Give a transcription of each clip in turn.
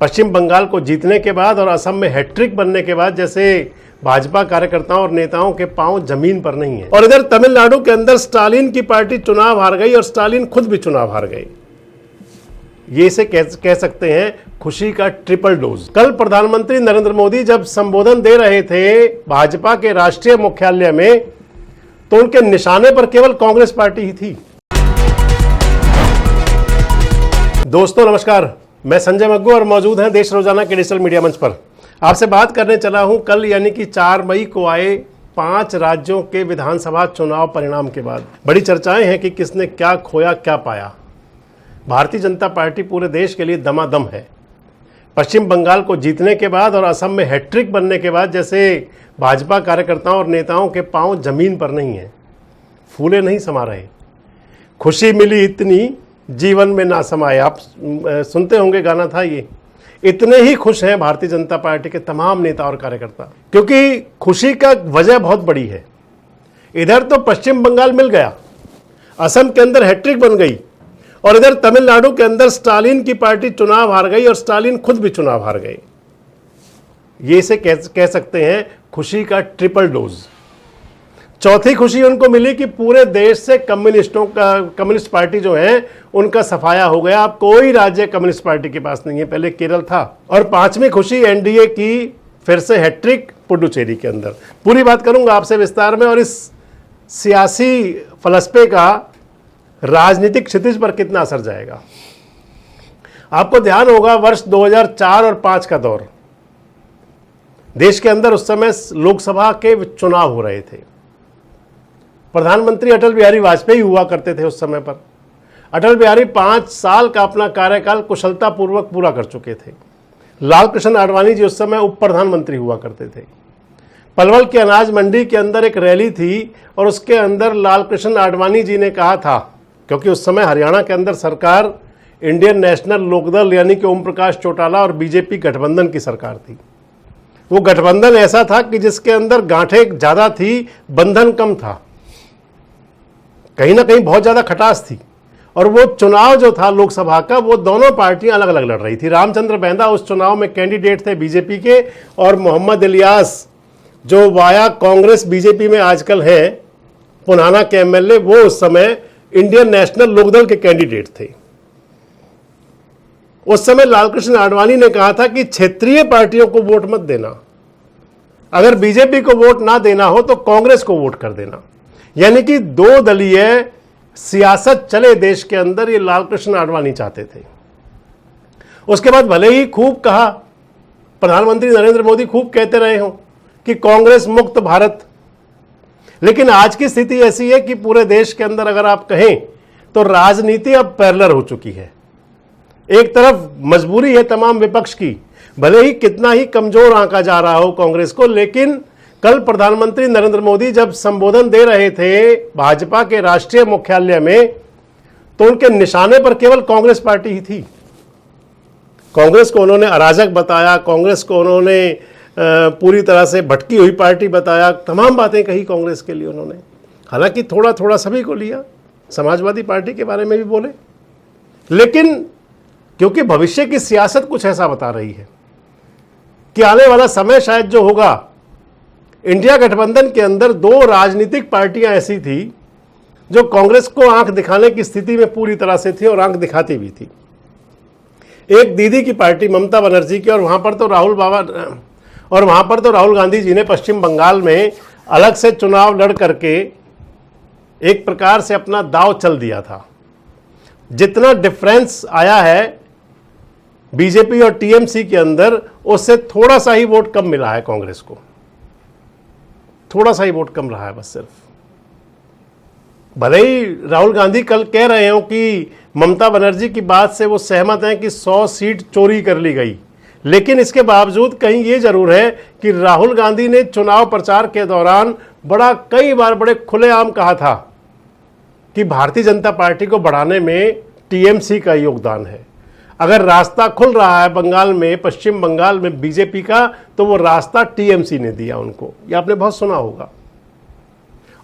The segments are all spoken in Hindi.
पश्चिम बंगाल को जीतने के बाद और असम में हैट्रिक बनने के बाद जैसे भाजपा कार्यकर्ताओं और नेताओं के पांव जमीन पर नहीं है। और इधर तमिलनाडु के अंदर स्टालिन की पार्टी चुनाव हार गई और स्टालिन खुद भी चुनाव हार गए। ये इसे कह सकते हैं खुशी का ट्रिपल डोज। कल प्रधानमंत्री नरेंद्र मोदी जब संबोधन दे रहे थे भाजपा के राष्ट्रीय मुख्यालय में, तो उनके निशाने पर केवल कांग्रेस पार्टी ही थी। दोस्तों नमस्कार, मैं संजय मग्गू और मौजूद हैं देश रोजाना के डिजिटल मीडिया मंच पर। आपसे बात करने चला हूं कल यानी कि 4 मई को आए 5 राज्यों के विधानसभा चुनाव परिणाम के बाद। बड़ी चर्चाएं हैं कि किसने क्या खोया क्या पाया। भारतीय जनता पार्टी पूरे देश के लिए दमादम है। पश्चिम बंगाल को जीतने के बाद और असम में हैट्रिक बनने के बाद जैसे भाजपा कार्यकर्ताओं और नेताओं के पांव जमीन पर नहीं है, फूले नहीं समा रहे। खुशी मिली इतनी जीवन में ना समाए। आप सुनते होंगे, गाना था ये। इतने ही खुश हैं भारतीय जनता पार्टी के तमाम नेता और कार्यकर्ता, क्योंकि खुशी का वजह बहुत बड़ी है। इधर तो पश्चिम बंगाल मिल गया, असम के अंदर हैट्रिक बन गई, और इधर तमिलनाडु के अंदर स्टालिन की पार्टी चुनाव हार गई और स्टालिन खुद भी चुनाव हार गए। ये इसे कह सकते हैं खुशी का ट्रिपल डोज। चौथी खुशी उनको मिली कि पूरे देश से कम्युनिस्ट पार्टी जो है उनका सफाया हो गया। अब कोई राज्य कम्युनिस्ट पार्टी के पास नहीं है, पहले केरल था। और 5वीं खुशी एनडीए की फिर से हैट्रिक पुडुचेरी के अंदर। पूरी बात करूंगा आपसे विस्तार में, और इस सियासी फलसफे का राजनीतिक क्षितिज पर कितना असर जाएगा। आपको ध्यान होगा वर्ष 2004 और 5 का दौर, देश के अंदर उस समय लोकसभा के चुनाव हो रहे थे। प्रधानमंत्री अटल बिहारी वाजपेयी हुआ करते थे उस समय पर। अटल बिहारी 5 साल का अपना कार्यकाल कुशलतापूर्वक पूरा कर चुके थे। लाल कृष्ण आडवाणी जी उस समय उप प्रधानमंत्री हुआ करते थे। पलवल की अनाज मंडी के अंदर एक रैली थी और उसके अंदर लाल कृष्ण आडवाणी जी ने कहा था, क्योंकि उस समय हरियाणा के अंदर सरकार इंडियन नेशनल लोकदल यानी कि ओम प्रकाश चौटाला और बीजेपी गठबंधन की सरकार थी। वो गठबंधन ऐसा था कि जिसके अंदर गांठें ज़्यादा थी, बंधन कम था। कहीं ना कहीं बहुत ज़्यादा खटास थी। और वो चुनाव जो था लोकसभा का, वो दोनों पार्टियां अलग अलग लड़ रही थी। रामचंद्र बैदा उस चुनाव में कैंडिडेट थे बीजेपी के, और मोहम्मद इलियास जो वाया कांग्रेस बीजेपी में आजकल हैं, पुनाना के एमएलए, वो उस समय इंडियन नेशनल लोकदल के कैंडिडेट थे। उस समय लालकृष्ण आडवाणी ने कहा था कि क्षेत्रीय पार्टियों को वोट मत देना, अगर बीजेपी को वोट ना देना हो तो कांग्रेस को वोट कर देना। यानी कि 2 दलीय सियासत चले देश के अंदर, ये लालकृष्ण आडवाणी चाहते थे। उसके बाद भले ही खूब कहा, प्रधानमंत्री नरेंद्र मोदी खूब कहते रहे हों कि कांग्रेस मुक्त भारत, लेकिन आज की स्थिति ऐसी है कि पूरे देश के अंदर अगर आप कहें तो राजनीति अब पैरेलल हो चुकी है। एक तरफ मजबूरी है तमाम विपक्ष की, भले ही कितना ही कमजोर आंका जा रहा हो कांग्रेस को, लेकिन कल प्रधानमंत्री नरेंद्र मोदी जब संबोधन दे रहे थे भाजपा के राष्ट्रीय मुख्यालय में, तो उनके निशाने पर केवल कांग्रेस पार्टी ही थी। कांग्रेस को उन्होंने अराजक बताया, कांग्रेस को उन्होंने पूरी तरह से भटकी हुई पार्टी बताया, तमाम बातें कही कांग्रेस के लिए उन्होंने। हालांकि थोड़ा थोड़ा सभी को लिया, समाजवादी पार्टी के बारे में भी बोले, लेकिन क्योंकि भविष्य की सियासत कुछ ऐसा बता रही है कि आने वाला समय शायद जो होगा, इंडिया गठबंधन के अंदर 2 राजनीतिक पार्टियां ऐसी थी जो कांग्रेस को आंख दिखाने की स्थिति में पूरी तरह से थी और आंख दिखाती भी थी। एक दीदी की पार्टी ममता बनर्जी की, और वहां पर तो राहुल गांधी जी ने पश्चिम बंगाल में अलग से चुनाव लड़ करके एक प्रकार से अपना दांव चल दिया था। जितना डिफरेंस आया है बीजेपी और टीएमसी के अंदर, उससे थोड़ा सा ही वोट कम मिला है कांग्रेस को, थोड़ा सा ही वोट कम रहा है बस सिर्फ। भले ही राहुल गांधी कल कह रहे हो कि ममता बनर्जी की बात से वो सहमत हैं कि 100 सीट चोरी कर ली गई, लेकिन इसके बावजूद कहीं ये जरूर है कि राहुल गांधी ने चुनाव प्रचार के दौरान कई बार बड़े खुलेआम कहा था कि भारतीय जनता पार्टी को बढ़ाने में टीएमसी का योगदान है। अगर रास्ता खुल रहा है बंगाल में, पश्चिम बंगाल में बीजेपी का, तो वो रास्ता टीएमसी ने दिया उनको। ये आपने बहुत सुना होगा।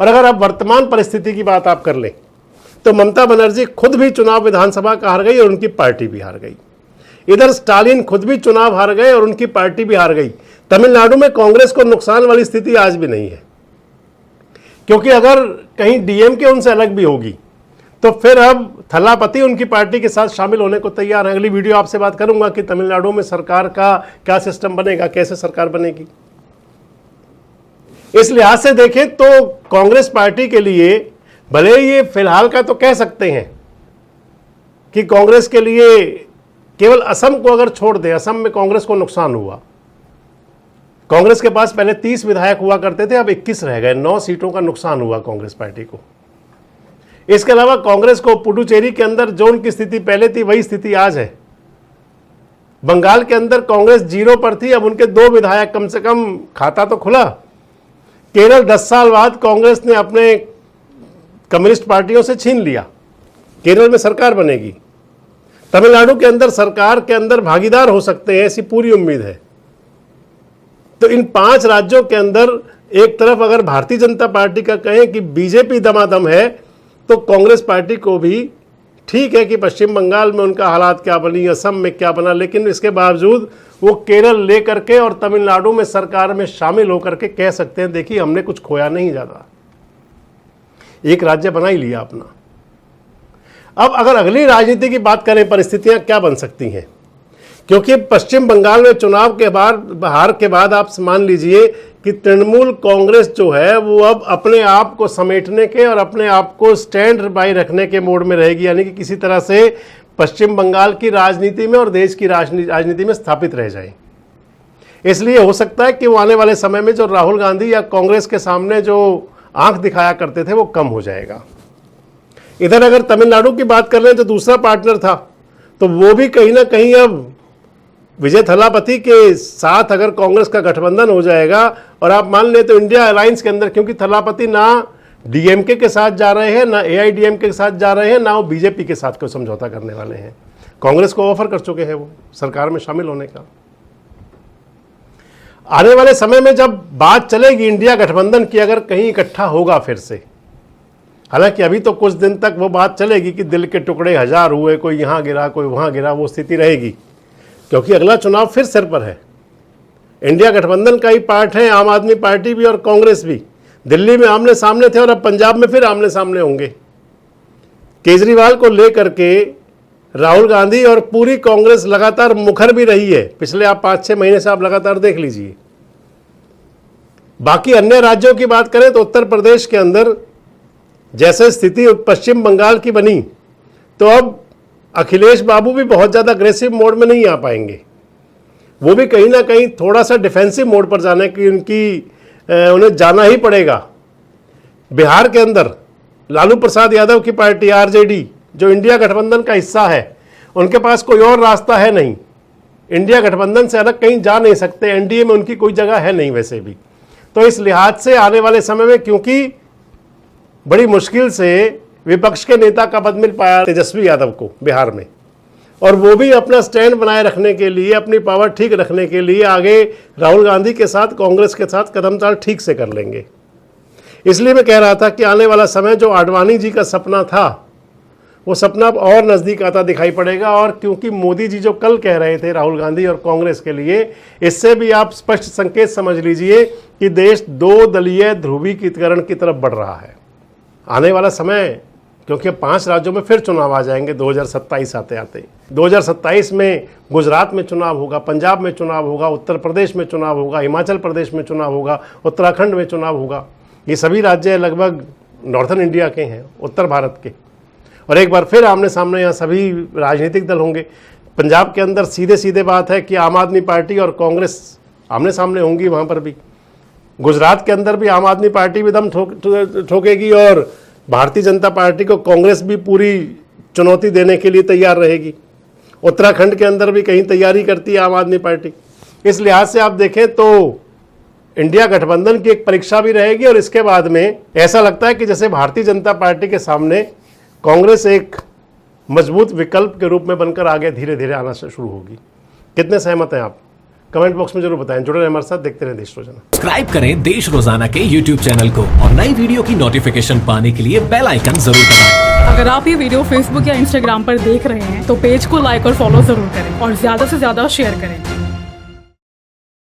और अगर आप वर्तमान परिस्थिति की बात आप कर लें तो ममता बनर्जी खुद भी चुनाव विधानसभा का हार गई और उनकी पार्टी भी हार गई। इधर स्टालिन खुद भी चुनाव हार गए और उनकी पार्टी भी हार गई। तमिलनाडु में कांग्रेस को नुकसान वाली स्थिति आज भी नहीं है, क्योंकि अगर कहीं डीएमके उनसे अलग भी होगी तो फिर अब थलापति उनकी पार्टी के साथ शामिल होने को तैयार है। अगली वीडियो आपसे बात करूंगा कि तमिलनाडु में सरकार का क्या सिस्टम बनेगा, कैसे सरकार बनेगी। इस लिहाज से देखें तो कांग्रेस पार्टी के लिए भले ये फिलहाल का तो कह सकते हैं कि कांग्रेस के लिए केवल असम को अगर छोड़ दे, असम में कांग्रेस को नुकसान हुआ। कांग्रेस के पास पहले 30 विधायक हुआ करते थे, अब 21 रह गए, 9 सीटों का नुकसान हुआ कांग्रेस पार्टी को। इसके अलावा कांग्रेस को पुडुचेरी के अंदर जो उनकी स्थिति पहले थी वही स्थिति आज है। बंगाल के अंदर कांग्रेस 0 पर थी, अब उनके 2 विधायक, कम से कम खाता तो खुला। केरल 10 साल बाद कांग्रेस ने अपने कम्युनिस्ट पार्टियों से छीन लिया, केरल में सरकार बनेगी। तमिलनाडु के अंदर सरकार के अंदर भागीदार हो सकते हैं, ऐसी पूरी उम्मीद है। तो इन 5 राज्यों के अंदर एक तरफ अगर भारतीय जनता पार्टी का कहें कि बीजेपी दमादम है, तो कांग्रेस पार्टी को भी ठीक है कि पश्चिम बंगाल में उनका हालात क्या बनी, असम में क्या बना, लेकिन इसके बावजूद वो केरल लेकर के और तमिलनाडु में सरकार में शामिल होकर के कह सकते हैं देखिए हमने कुछ खोया नहीं, ज़्यादा एक राज्य बना ही लिया अपना। अब अगर अगली राजनीति की बात करें, परिस्थितियां क्या बन सकती हैं, क्योंकि पश्चिम बंगाल में चुनाव के बाद, हार के बाद आप मान लीजिए कि तृणमूल कांग्रेस जो है वो अब अपने आप को समेटने के और अपने आप को स्टैंड बाय रखने के मोड में रहेगी, यानी कि किसी तरह से पश्चिम बंगाल की राजनीति में और देश की राजनीति में स्थापित रह जाए। इसलिए हो सकता है कि वो आने वाले समय में जो राहुल गांधी या कांग्रेस के सामने जो आंख दिखाया करते थे वो कम हो जाएगा। इधर अगर तमिलनाडु की बात कर लें तो दूसरा पार्टनर था, तो वो भी कहीं ना कहीं अब विजय थलापति के साथ अगर कांग्रेस का गठबंधन हो जाएगा, और आप मान लें तो इंडिया अलायंस के अंदर, क्योंकि थलापति ना डीएमके के साथ जा रहे हैं, ना एआईडीएमके के साथ जा रहे हैं, ना वो बीजेपी के साथ कोई समझौता करने वाले हैं। कांग्रेस को ऑफर कर चुके हैं वो सरकार में शामिल होने का। आने वाले समय में जब बात चलेगी इंडिया गठबंधन की, अगर कहीं इकट्ठा होगा फिर से, हालांकि अभी तो कुछ दिन तक वो बात चलेगी कि दिल के टुकड़े 1000 हुए, कोई यहाँ गिरा कोई वहाँ गिरा, वो स्थिति रहेगी, क्योंकि अगला चुनाव फिर सिर पर है। इंडिया गठबंधन का ही पार्ट है आम आदमी पार्टी भी और कांग्रेस भी। दिल्ली में आमने सामने थे और अब पंजाब में फिर आमने सामने होंगे। केजरीवाल को लेकर के राहुल गांधी और पूरी कांग्रेस लगातार मुखर भी रही है, पिछले आप 5-6 महीने से आप लगातार देख लीजिए। बाकी अन्य राज्यों की बात करें तो उत्तर प्रदेश के अंदर जैसे स्थिति पश्चिम बंगाल की बनी, तो अब अखिलेश बाबू भी बहुत ज़्यादा अग्रेसिव मोड में नहीं आ पाएंगे। वो भी कहीं ना कहीं थोड़ा सा डिफेंसिव मोड पर जाने की उन्हें जाना ही पड़ेगा। बिहार के अंदर लालू प्रसाद यादव की पार्टी आरजेडी, जो इंडिया गठबंधन का हिस्सा है, उनके पास कोई और रास्ता है नहीं, इंडिया गठबंधन से अलग कहीं जा नहीं सकते, एनडीए में उनकी कोई जगह है नहीं वैसे भी। तो इस लिहाज से आने वाले समय में, क्योंकि बड़ी मुश्किल से विपक्ष के नेता का पद मिल पाया तेजस्वी यादव को बिहार में, और वो भी अपना स्टैंड बनाए रखने के लिए, अपनी पावर ठीक रखने के लिए आगे राहुल गांधी के साथ, कांग्रेस के साथ कदमताल ठीक से कर लेंगे। इसलिए मैं कह रहा था कि आने वाला समय जो आडवाणी जी का सपना था, वो सपना अब और नज़दीक आता दिखाई पड़ेगा। और क्योंकि मोदी जी जो कल कह रहे थे राहुल गांधी और कांग्रेस के लिए, इससे भी आप स्पष्ट संकेत समझ लीजिए कि देश 2 दलीय ध्रुवीकरण की तरफ बढ़ रहा है। आने वाला समय, क्योंकि 5 राज्यों में फिर चुनाव आ जाएंगे 2027 आते आते। 2027 में गुजरात में चुनाव होगा, पंजाब में चुनाव होगा, उत्तर प्रदेश में चुनाव होगा, हिमाचल प्रदेश में चुनाव होगा, उत्तराखंड में चुनाव होगा। ये सभी राज्य लगभग नॉर्थन इंडिया के हैं, उत्तर भारत के। और एक बार फिर आमने सामने यहाँ सभी राजनीतिक दल होंगे। पंजाब के अंदर सीधे सीधे बात है कि आम आदमी पार्टी और कांग्रेस आमने सामने होंगी वहाँ पर भी। गुजरात के अंदर भी आम आदमी पार्टी भी दम ठोकेगी और भारतीय जनता पार्टी को कांग्रेस भी पूरी चुनौती देने के लिए तैयार रहेगी। उत्तराखंड के अंदर भी कहीं तैयारी करती है आम आदमी पार्टी। इस लिहाज से आप देखें तो इंडिया गठबंधन की एक परीक्षा भी रहेगी, और इसके बाद में ऐसा लगता है कि जैसे भारतीय जनता पार्टी के सामने कांग्रेस एक मजबूत विकल्प के रूप में बनकर आगे धीरे धीरे आना शुरू होगी। कितने सहमत हैं आप? कमेंट बॉक्स में जरूर बताएं। जुड़े रहें हमारे साथ, देखते रहें देश रोजाना। सब्सक्राइब करें देश रोजाना के YouTube चैनल को और नई वीडियो की नोटिफिकेशन पाने के लिए बेल आइकन जरूर दबाएं। अगर आप ये वीडियो फेसबुक या इंस्टाग्राम पर देख रहे हैं तो पेज को लाइक और फॉलो जरूर करें और ज्यादा से ज्यादा शेयर करें।